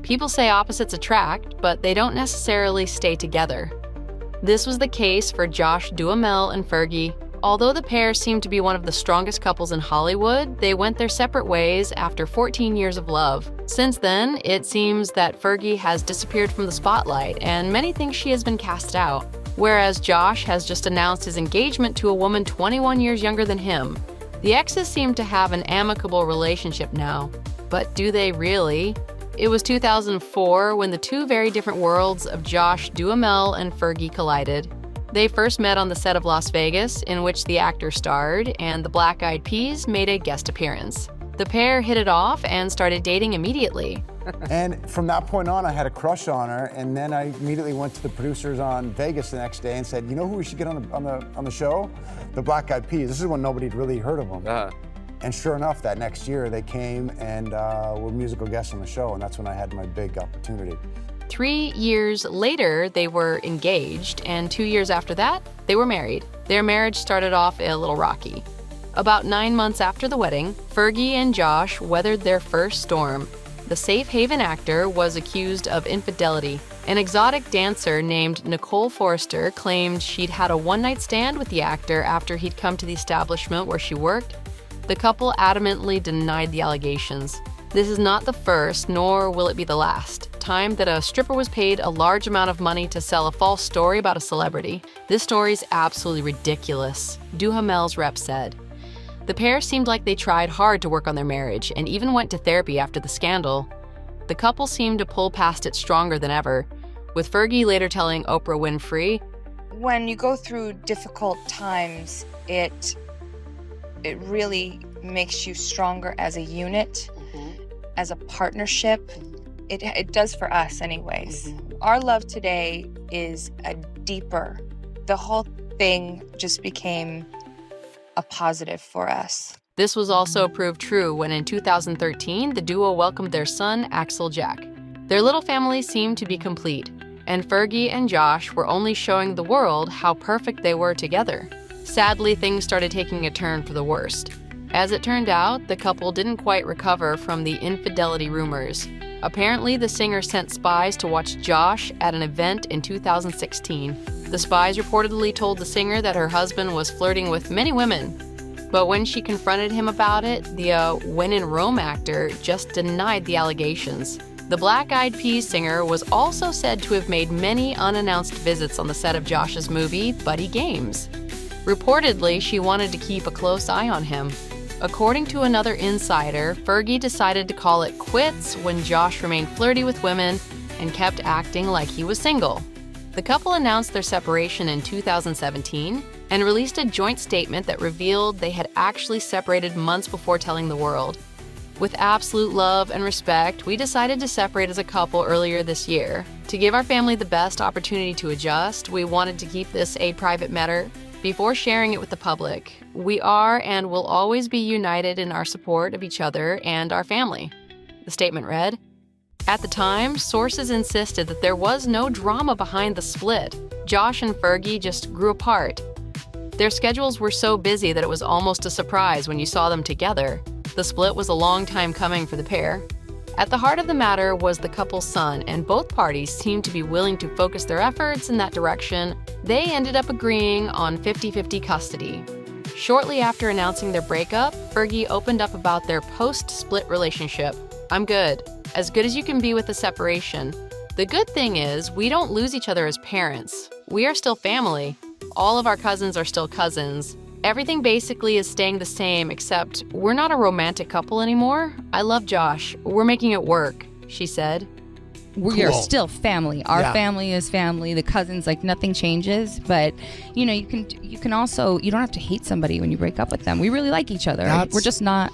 People say opposites attract, but they don't necessarily stay together. This was the case for Josh Duhamel and Fergie. Although the pair seemed to be one of the strongest couples in Hollywood, they went their separate ways after 14 years of love. Since then, it seems that Fergie has disappeared from the spotlight, and many think she has been cast out, whereas Josh has just announced his engagement to a woman 21 years younger than him. The exes seem to have an amicable relationship now, but do they really? It was 2004 when the two very different worlds of Josh Duhamel and Fergie collided. They first met on the set of Las Vegas, in which the actor starred, and the Black Eyed Peas made a guest appearance. The pair hit it off and started dating immediately. And from that point on, I had a crush on her, and then I immediately went to the producers on Vegas the next day and said, you know who we should get on the show? The Black Eyed Peas. This is when nobody'd really heard of them. And sure enough, that next year they came and were musical guests on the show, and that's when I had my big opportunity. 3 years later, they were engaged, and 2 years after that, they were married. Their marriage started off a little rocky. About 9 months after the wedding, Fergie and Josh weathered their first storm. The safe haven actor was accused of infidelity. An exotic dancer named Nicole Forrester claimed she'd had a one-night stand with the actor after he'd come to the establishment where she worked. The couple adamantly denied the allegations. This is not the first, nor will it be the last time that a stripper was paid a large amount of money to sell a false story about a celebrity. This story's absolutely ridiculous, Duhamel's rep said. The pair seemed like they tried hard to work on their marriage and even went to therapy after the scandal. The couple seemed to pull past it stronger than ever, with Fergie later telling Oprah Winfrey, "When you go through difficult times, it really makes you stronger as a unit, as a partnership. It does for us anyways. Our love today is a deeper. The whole thing just became a positive for us." This was also proved true when in 2013, the duo welcomed their son, Axel Jack. Their little family seemed to be complete, and Fergie and Josh were only showing the world how perfect they were together. Sadly, things started taking a turn for the worst. As it turned out, the couple didn't quite recover from the infidelity rumors. Apparently, the singer sent spies to watch Josh at an event in 2016. The spies reportedly told the singer that her husband was flirting with many women. But when she confronted him about it, the When in Rome actor just denied the allegations. The Black Eyed Peas singer was also said to have made many unannounced visits on the set of Josh's movie, Buddy Games. Reportedly, she wanted to keep a close eye on him. According to another insider, Fergie decided to call it quits when Josh remained flirty with women and kept acting like he was single. The couple announced their separation in 2017 and released a joint statement that revealed they had actually separated months before telling the world. With absolute love and respect, we decided to separate as a couple earlier this year. To give our family the best opportunity to adjust, we wanted to keep this a private matter before sharing it with the public. We are and will always be united in our support of each other and our family. The statement read, "At the time, sources insisted that there was no drama behind the split. Josh and Fergie just grew apart. Their schedules were so busy that it was almost a surprise when you saw them together. The split was a long time coming for the pair." At the heart of the matter was the couple's son, and both parties seemed to be willing to focus their efforts in that direction. They ended up agreeing on 50-50 custody. Shortly after announcing their breakup, Fergie opened up about their post-split relationship. "I'm good. As good as you can be with the separation. The good thing is, we don't lose each other as parents. We are still family. All of our cousins are still cousins. Everything basically is staying the same, except we're not a romantic couple anymore. I love Josh. We're making it work," she said. We are still family. Our family is family. The cousins, like, nothing changes. But you know, you can also, you don't have to hate somebody when you break up with them. We really like each other. We're just not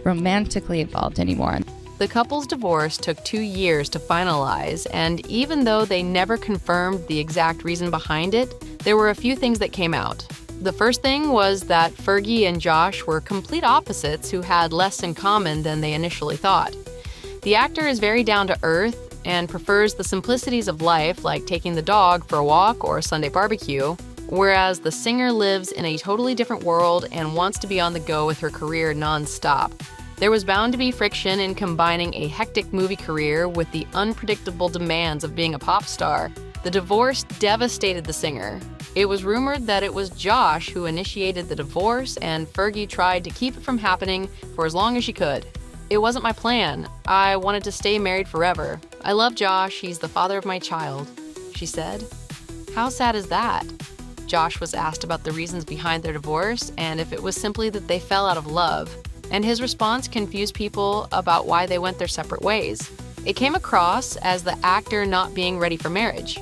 romantically involved anymore. The couple's divorce took 2 years to finalize, and even though they never confirmed the exact reason behind it, there were a few things that came out. The first thing was that Fergie and Josh were complete opposites who had less in common than they initially thought. The actor is very down to earth and prefers the simplicities of life, like taking the dog for a walk or a Sunday barbecue, whereas the singer lives in a totally different world and wants to be on the go with her career nonstop. There was bound to be friction in combining a hectic movie career with the unpredictable demands of being a pop star. The divorce devastated the singer. It was rumored that it was Josh who initiated the divorce, and Fergie tried to keep it from happening for as long as she could. It wasn't my plan. I wanted to stay married forever. I love Josh. He's the father of my child, she said. How sad is that? Josh was asked about the reasons behind their divorce and if it was simply that they fell out of love. And his response confused people about why they went their separate ways. It came across as the actor not being ready for marriage.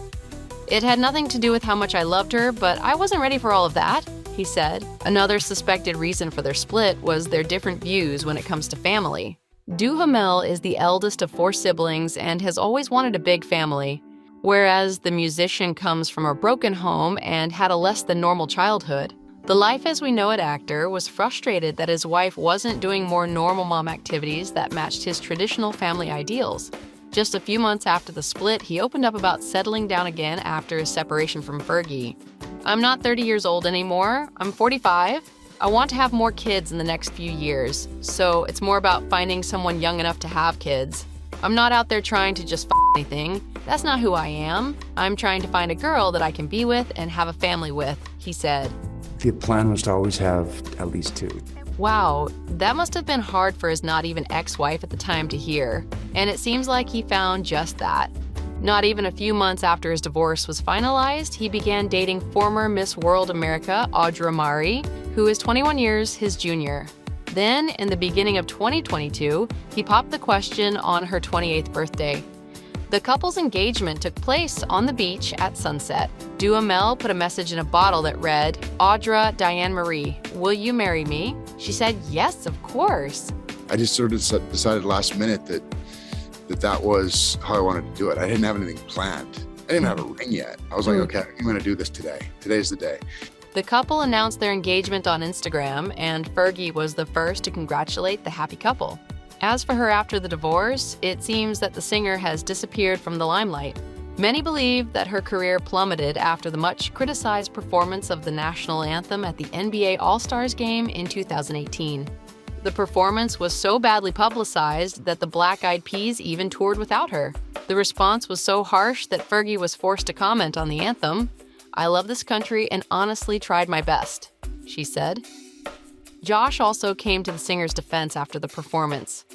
It had nothing to do with how much I loved her, but I wasn't ready for all of that, he said. Another suspected reason for their split was their different views when it comes to family. Duhamel is the eldest of 4 siblings and has always wanted a big family, whereas the musician comes from a broken home and had a less than normal childhood. The Life as We Know It actor was frustrated that his wife wasn't doing more normal mom activities that matched his traditional family ideals. Just a few months after the split, he opened up about settling down again after his separation from Fergie. I'm not 30 years old anymore. I'm 45. I want to have more kids in the next few years, so it's more about finding someone young enough to have kids. I'm not out there trying to just anything. That's not who I am. I'm trying to find a girl that I can be with and have a family with, he said. The plan was to always have at least 2. Wow, that must have been hard for his not even ex-wife at the time to hear. And it seems like he found just that. Not even a few months after his divorce was finalized, he began dating former Miss World America, Audra Mari, who is 21 years his junior. Then, in the beginning of 2022, he popped the question on her 28th birthday. The couple's engagement took place on the beach at sunset. Duhamel put a message in a bottle that read, Audra Diane Marie, will you marry me? She said, yes, of course. I just sort of decided last minute that was how I wanted to do it. I didn't have anything planned. I didn't have a ring yet. I was like, okay, I'm gonna do this today. Today's the day. The couple announced their engagement on Instagram, and Fergie was the first to congratulate the happy couple. As for her after the divorce, it seems that the singer has disappeared from the limelight. Many believe that her career plummeted after the much criticized performance of the national anthem at the NBA All-Stars game in 2018. The performance was so badly publicized that the Black Eyed Peas even toured without her. The response was so harsh that Fergie was forced to comment on the anthem. I love this country and honestly tried my best, she said. Josh also came to the singer's defense after the performance.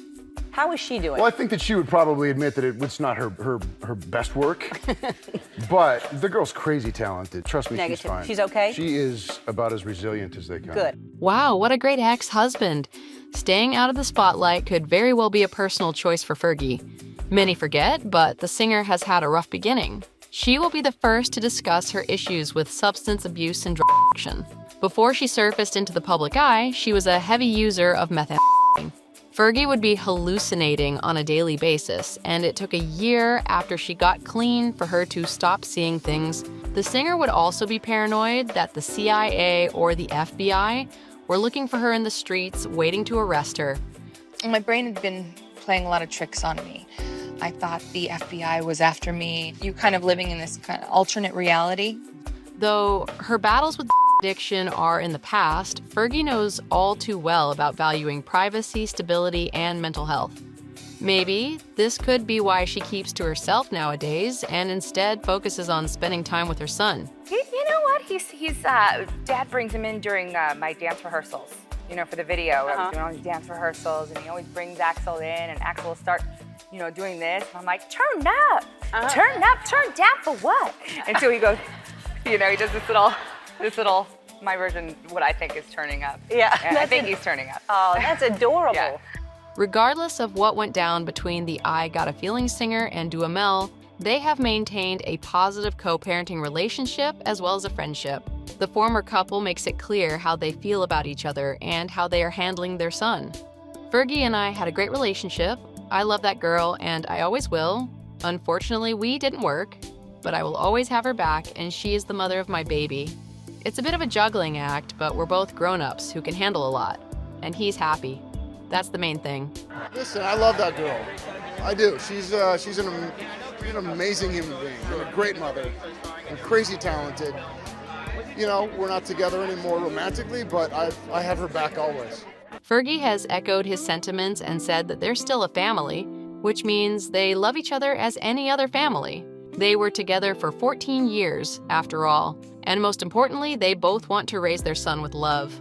How is she doing? Well, I think that she would probably admit that it's not her best work, but the girl's crazy talented. Trust me, Negative. She's fine. She's okay? She is about as resilient as they come. Good. Wow, what a great ex-husband. Staying out of the spotlight could very well be a personal choice for Fergie. Many forget, but the singer has had a rough beginning. She will be the first to discuss her issues with substance abuse and drug addiction. Before she surfaced into the public eye, she was a heavy user of methamphetamine. Fergie would be hallucinating on a daily basis, and it took a year after she got clean for her to stop seeing things. The singer would also be paranoid that the CIA or the FBI were looking for her in the streets, waiting to arrest her. My brain had been playing a lot of tricks on me. I thought the FBI was after me. You're kind of living in this kind of alternate reality. Though her battles with addiction are in the past, Fergie knows all too well about valuing privacy, stability, and mental health. Maybe this could be why she keeps to herself nowadays and instead focuses on spending time with her son. You know what? Dad brings him in during my dance rehearsals, for the video. I was doing all these dance rehearsals, and he always brings Axel in, and Axel will start, doing this. And I'm like, turn up, turn down for what? And so he goes, he does this little, my version, what I think is turning up. Yeah. And I think he's turning up. Oh, that's adorable. Yeah. Regardless of what went down between the I Got a Feeling singer and Duhamel, they have maintained a positive co-parenting relationship as well as a friendship. The former couple makes it clear how they feel about each other and how they are handling their son. Fergie and I had a great relationship. I love that girl and I always will. Unfortunately, we didn't work, but I will always have her back and she is the mother of my baby. It's a bit of a juggling act, but we're both grown-ups who can handle a lot. And he's happy. That's the main thing. Listen, I love that girl. I do. She's an amazing human being, and a great mother, and crazy talented. We're not together anymore romantically, but I have her back always. Fergie has echoed his sentiments and said that they're still a family, which means they love each other as any other family. They were together for 14 years, after all, and most importantly, they both want to raise their son with love.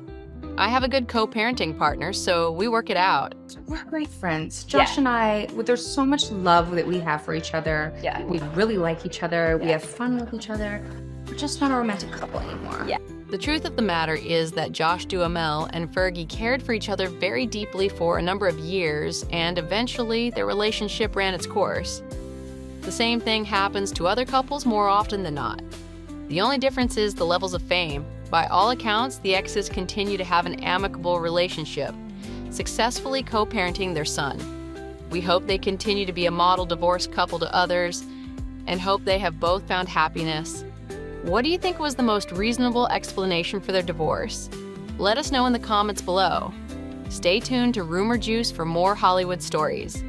I have a good co-parenting partner, so we work it out. We're great friends. Josh and I, there's so much love that we have for each other. Yeah. We really like each other. We have fun with each other. We're just not a romantic couple anymore. Yeah. The truth of the matter is that Josh Duhamel and Fergie cared for each other very deeply for a number of years, and eventually their relationship ran its course. The same thing happens to other couples more often than not. The only difference is the levels of fame. By all accounts, the exes continue to have an amicable relationship, successfully co-parenting their son. We hope they continue to be a model divorced couple to others, and hope they have both found happiness. What do you think was the most reasonable explanation for their divorce? Let us know in the comments below. Stay tuned to Rumour Juice for more Hollywood stories.